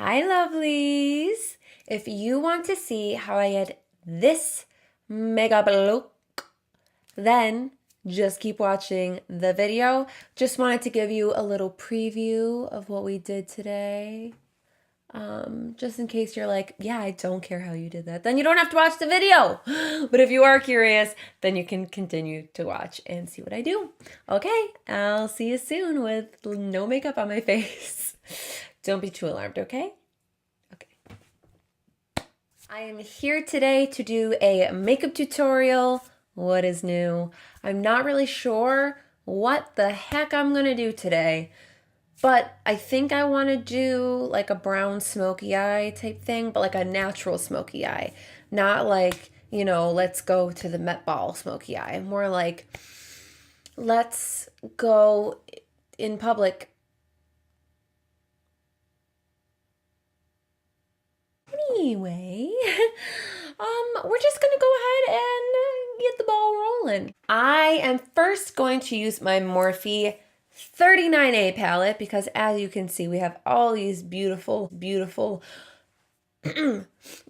Hi, lovelies. If you want to see how I get this makeup look, then just keep watching the video. Just wanted to give you a little preview of what we did today. Just in case you're like, yeah, I don't care how you did that, then you don't have to watch the video. But if you are curious, then you can continue to watch and see what I do. Okay, I'll see you soon with no makeup on my face. Don't be too alarmed, okay? Okay. I am here today to do a makeup tutorial. What is new? I'm not really sure what the heck I'm gonna do today, but I think I want to do like a brown smoky eye type thing, but like a natural smoky eye. Not like, you know, let's go to the Met Ball smoky eye. More like, let's go in public. Anyway, we're just gonna go ahead and get the ball rolling. I am first going to use my Morphe 39A palette because as you can see, we have all these beautiful, beautiful,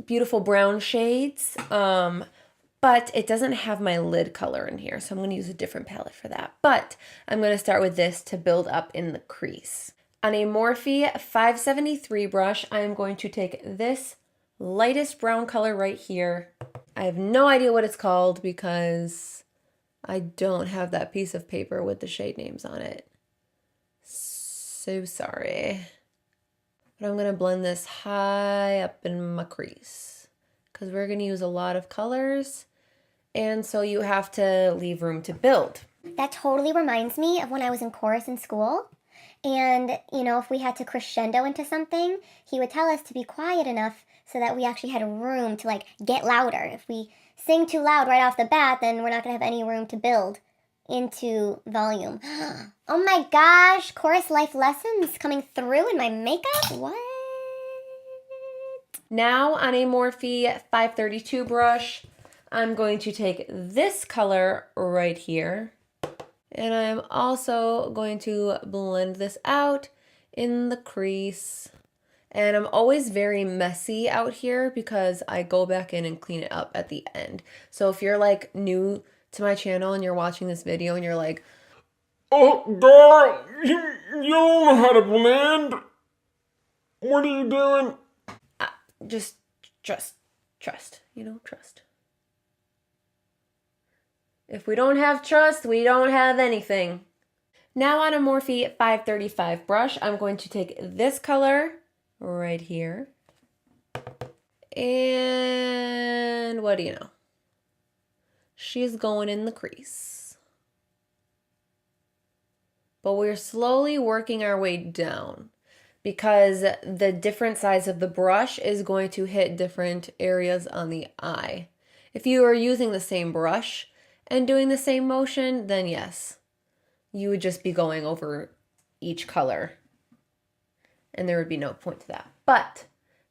beautiful brown shades. But it doesn't have my lid color in here, so I'm going to use a different palette for that. But I'm going to start with this to build up in the crease. On a Morphe 573 brush, I am going to take this lightest brown color right here. I have no idea what it's called because I don't have that piece of paper with the shade names on it. So sorry. But I'm going to blend this high up in my crease because we're going to use a lot of colors. And so you have to leave room to build. That totally reminds me of when I was in chorus in school. And, you know, if we had to crescendo into something, he would tell us to be quiet enough so that we actually had room to, like, get louder. If we sing too loud right off the bat, then we're not going to have any room to build into volume. Oh my gosh, chorus life lessons coming through in my makeup? What? Now on a Morphe 532 brush, I'm going to take this color right here. And I'm also going to blend this out in the crease. And I'm always very messy out here because I go back in and clean it up at the end. So if you're like new to my channel and you're watching this video and you're like, oh, girl, you don't know how to blend. What are you doing? just trust, you know, trust. If we don't have trust, we don't have anything. Now on a Morphe 535 brush, I'm going to take this color right here. And what do you know? She's going in the crease. But we're slowly working our way down because the different size of the brush is going to hit different areas on the eye. If you are using the same brush and doing the same motion, then yes, you would just be going over each color and there would be no point to that. But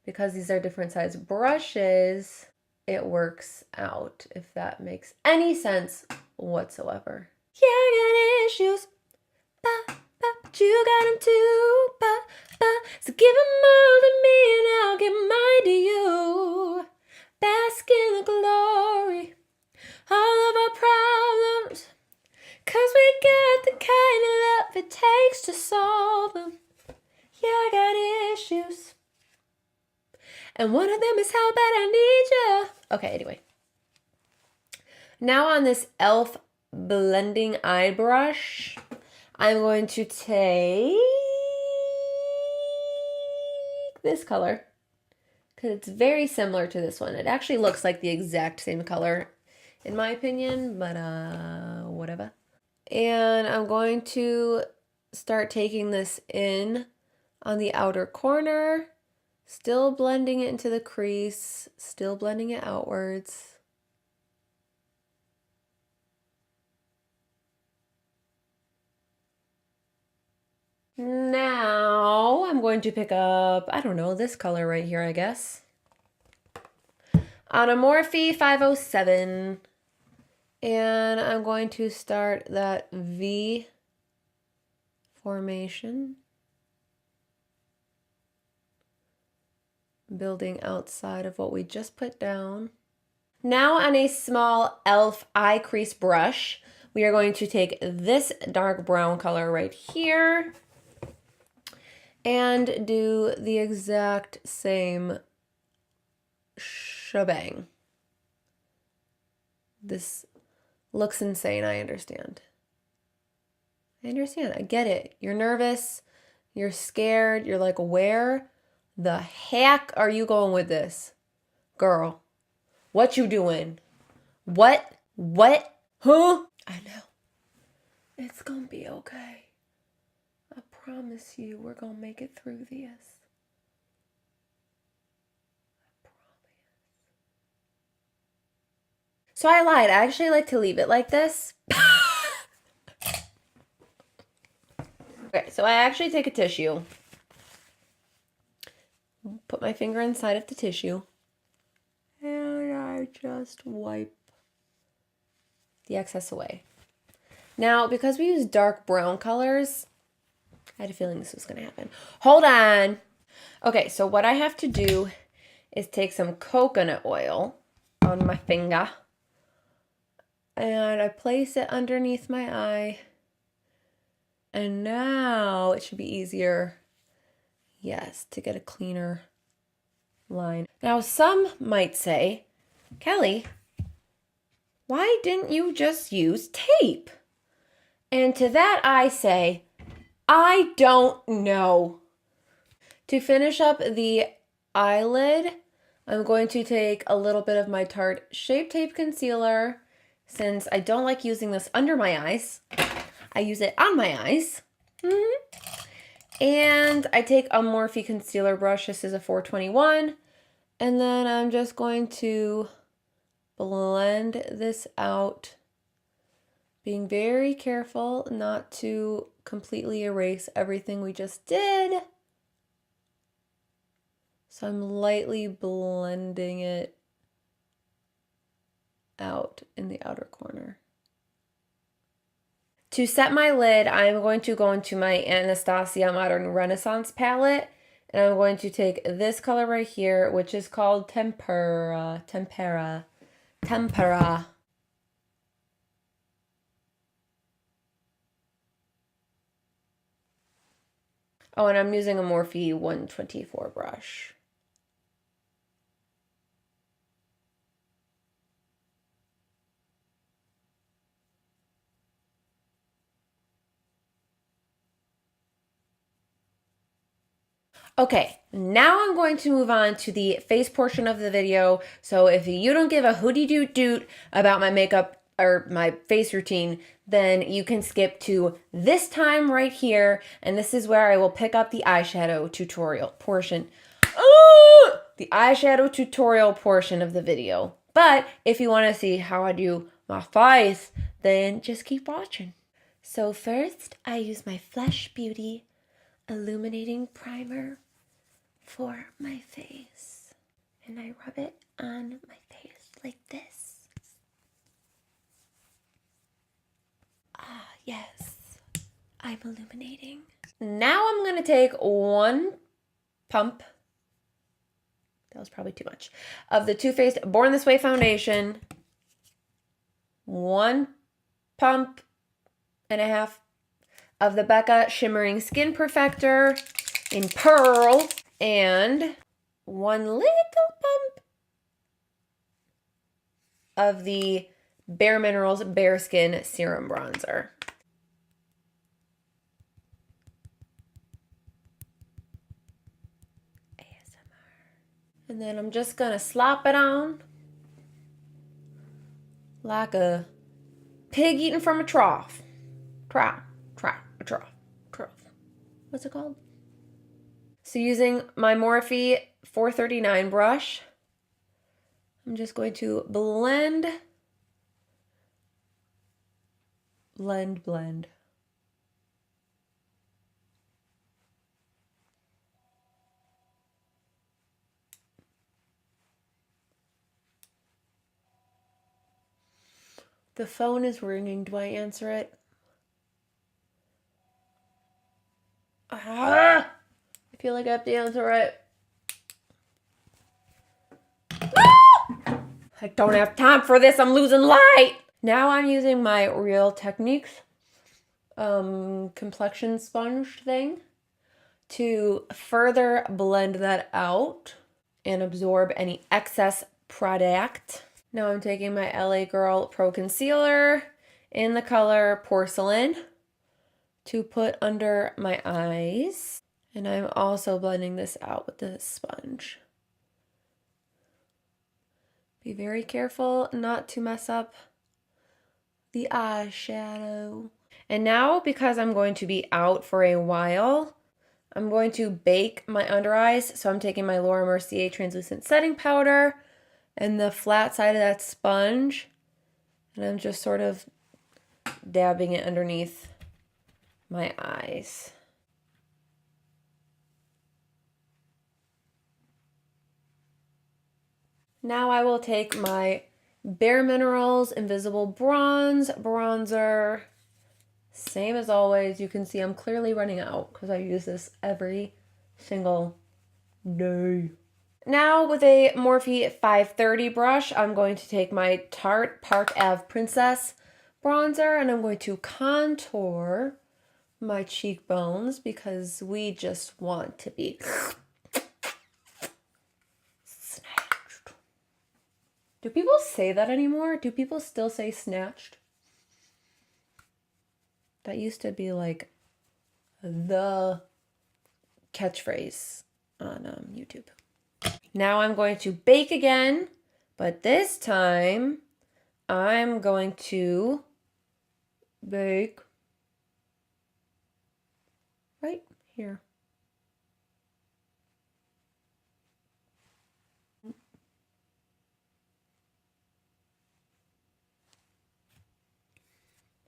because these are different size brushes, it works out, if that makes any sense whatsoever. Yeah, I got issues, but you got them too, so give them all to me and I'll give mine to you. Bask in the glory, all of our problems, 'cause we got the kind of love it takes to solve them. Yeah, I got issues, and one of them is how bad I need you. Okay, anyway. Now on this e.l.f. blending eye brush, I'm going to take this color because it's very similar to this one. It actually looks like the exact same color in my opinion, but whatever. And I'm going to start taking this in on the outer corner, still blending it into the crease, still blending it outwards. Now I'm going to pick up, I don't know, this color right here, I guess. On a Morphe 507. And I'm going to start that V formation. building outside of what we just put down. Now on a small e.l.f. eye crease brush, we are going to take this dark brown color right here and do the exact same shebang. This looks insane, I understand. I understand, I get it. You're nervous, you're scared, you're like, where the heck are you going with this? Girl, what you doing? What? Huh? I know. It's gonna be okay. I promise you, we're gonna make it through this. So I lied. I actually like to leave it like this. Okay, so I actually take a tissue, put my finger inside of the tissue, and I just wipe the excess away. Now, because we use dark brown colors, I had a feeling this was going to happen. Hold on. Okay, so what I have to do is take some coconut oil on my finger, and I place it underneath my eye. And now it should be easier, yes, to get a cleaner line. Now, some might say, Kelly, why didn't you just use tape? And to that I say, I don't know. To finish up the eyelid, I'm going to take a little bit of my Tarte Shape Tape Concealer. Since I don't like using this under my eyes, I use it on my eyes. And I take a Morphe concealer brush. This is a 421. And then I'm just going to blend this out, being very careful not to completely erase everything we just did. So I'm lightly blending it out in the outer corner. To set my lid, I'm going to go into my Anastasia Modern Renaissance palette, and I'm going to take this color right here, which is called Tempera. Oh, and I'm using a Morphe 124 brush. Okay, now I'm going to move on to the face portion of the video. So if you don't give a hootie doot doot about my makeup or my face routine, then you can skip to this time right here. And this is where I will pick up the eyeshadow tutorial portion. The eyeshadow tutorial portion of the video. But if you want to see how I do my face, then just keep watching. So first, I use my Flush Beauty Illuminating Primer for my face, and I rub it on my face like this. Ah, yes, I'm illuminating. Now I'm gonna take one pump, that was probably too much, of the TooFaced Born This Way foundation, 1 pump and a half of the Becca Shimmering Skin Perfector in Pearl, and 1 little pump of the Bareminerals Bareskin Serum Bronzer. ASMR. And then I'm just gonna slop it on like a pig eating from a trough. Trough. What's it called? So using my Morphe 439 brush, I'm just going to blend. The phone is ringing. Do I answer it? I feel like I have to answer it. I don't have time for this. I'm losing light. Now I'm using my Real Techniques complexion sponge thing to further blend that out and absorb any excess product. Now I'm taking my LA Girl Pro Concealer in the color Porcelain to put under my eyes. And I'm also blending this out with the sponge. Be very careful not to mess up the eyeshadow. And now, because I'm going to be out for a while, I'm going to bake my under eyes. So I'm taking my Laura Mercier translucent setting powder and the flat side of that sponge, and I'm just sort of dabbing it underneath my eyes. Now I will take my Bareminerals Invisible Bronze bronzer. Same as always. You can see I'm clearly running out because I use this every single day. Now with a Morphe 530 brush, I'm going to take my Tarte Park Ave Princess bronzer and I'm going to contour my cheekbones because we just want to be snatched. Do people say that anymore? Do people still say snatched? That used to be like the catchphrase on YouTube. Now I'm going to bake again, but this time I'm going to bake right here.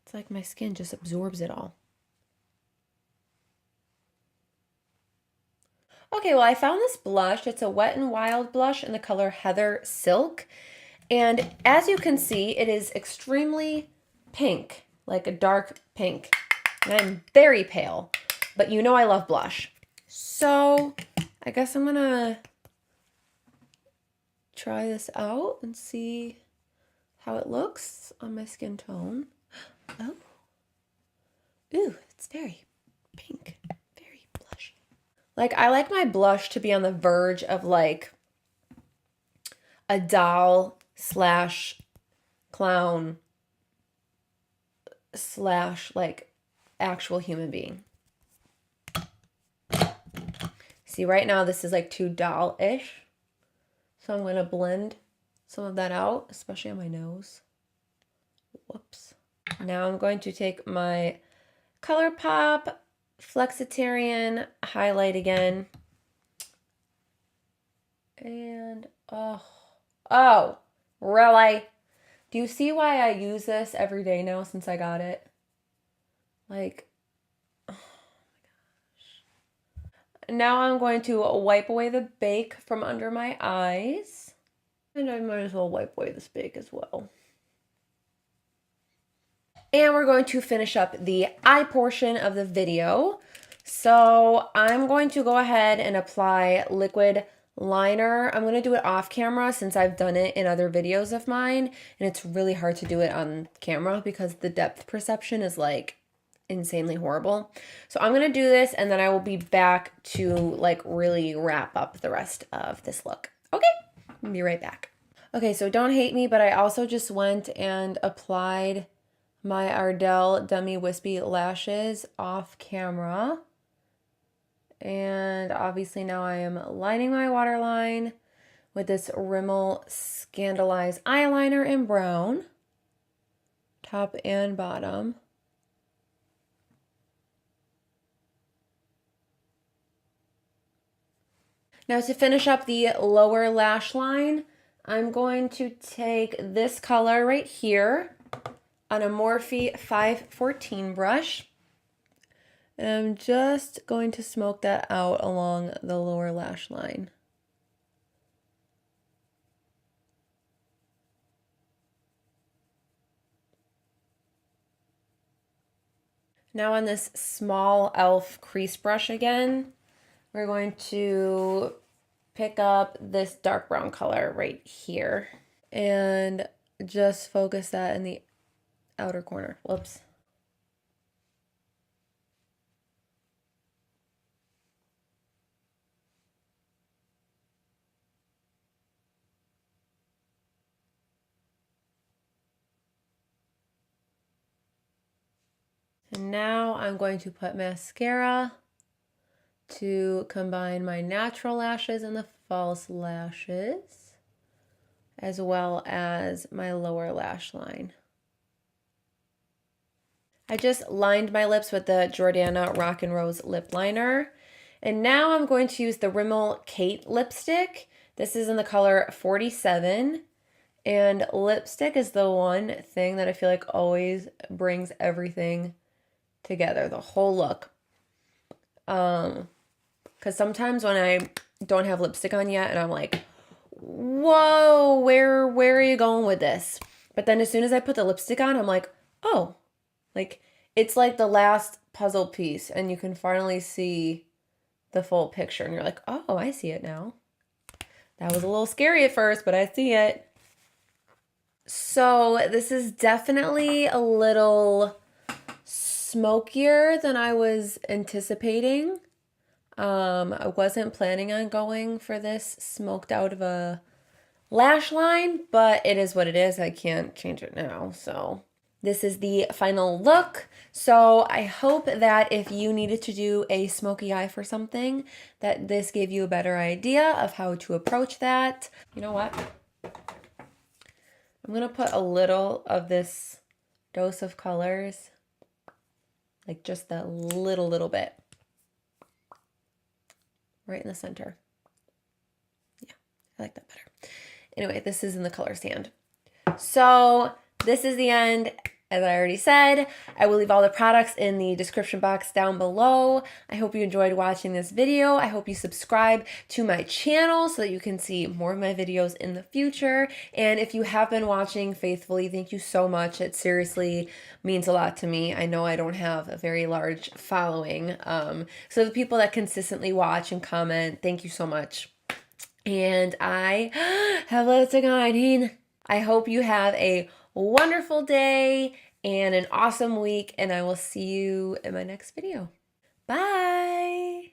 It's like my skin just absorbs it all. Okay, well, I found this blush. It's a Wet n Wild blush in the color Heather Silk. And as you can see, it is extremely pink, like a dark pink. And I'm very pale, but you know I love blush. So I guess I'm gonna try this out and see how it looks on my skin tone. Oh, ooh, it's very pink. Like, I like my blush to be on the verge of, like, a doll slash clown slash, like, actual human being. See, right now, this is, like, too doll-ish. So I'm going to blend some of that out, especially on my nose. Whoops. Now I'm going to take my Colourpop Flexitarian highlight again. And, oh, really? Do you see why I use this every day now since I got it? Like, oh my gosh. Now I'm going to wipe away the bake from under my eyes. And I might as well wipe away this bake as well. And we're going to finish up the eye portion of the video. So I'm going to go ahead and apply liquid liner. I'm going to do it off camera since I've done it in other videos of mine. And it's really hard to do it on camera because the depth perception is like insanely horrible. So I'm going to do this and then I will be back to like really wrap up the rest of this look. Okay, I'll be right back. Okay, so don't hate me, but I also just went and applied my Ardell Demi Wispie lashes off camera. And obviously now I am lining my waterline with this Rimmel Scandalized eyeliner in brown, top and bottom. Now to finish up the lower lash line, I'm going to take this color right here on a Morphe 514 brush. And I'm just going to smoke that out along the lower lash line. Now on this small e.l.f. crease brush again, we're going to pick up this dark brown color right here. and just focus that in the outer corner. Whoops. And now I'm going to put mascara to combine my natural lashes and the false lashes, as well as my lower lash line. I just lined my lips with the Jordana Rock and Rose lip liner. And now I'm going to use the Rimmel Kate lipstick. This is in the color 47. And lipstick is the one thing that I feel like always brings everything together, the whole look. Because sometimes when I don't have lipstick on yet and I'm like, whoa, where are you going with this? But then as soon as I put the lipstick on, I'm like, oh, like it's like the last puzzle piece and you can finally see the full picture and you're like, oh, I see it now. That was a little scary at first, but I see it. So this is definitely a little smokier than I was anticipating. I wasn't planning on going for this smoked out of a lash line, but it is what it is. I can't change it now. So this is the final look. So I hope that if you needed to do a smoky eye for something, that this gave you a better idea of how to approach that. You know what? I'm going to put a little of this dose of colors, like just a little bit, right in the center. Yeah, I like that better. Anyway, this is in the color sand. So this is the end. As I already said, I will leave all the products in the description box down below. I hope you enjoyed watching this video. I hope you subscribe to my channel so that you can see more of my videos in the future. And if you have been watching faithfully, thank you so much. It seriously means a lot to me. I know I don't have a very large following. So the people that consistently watch and comment, thank you so much. And I have lipstick on. I hope you have a wonderful day and an awesome week, and I will see you in my next video. Bye!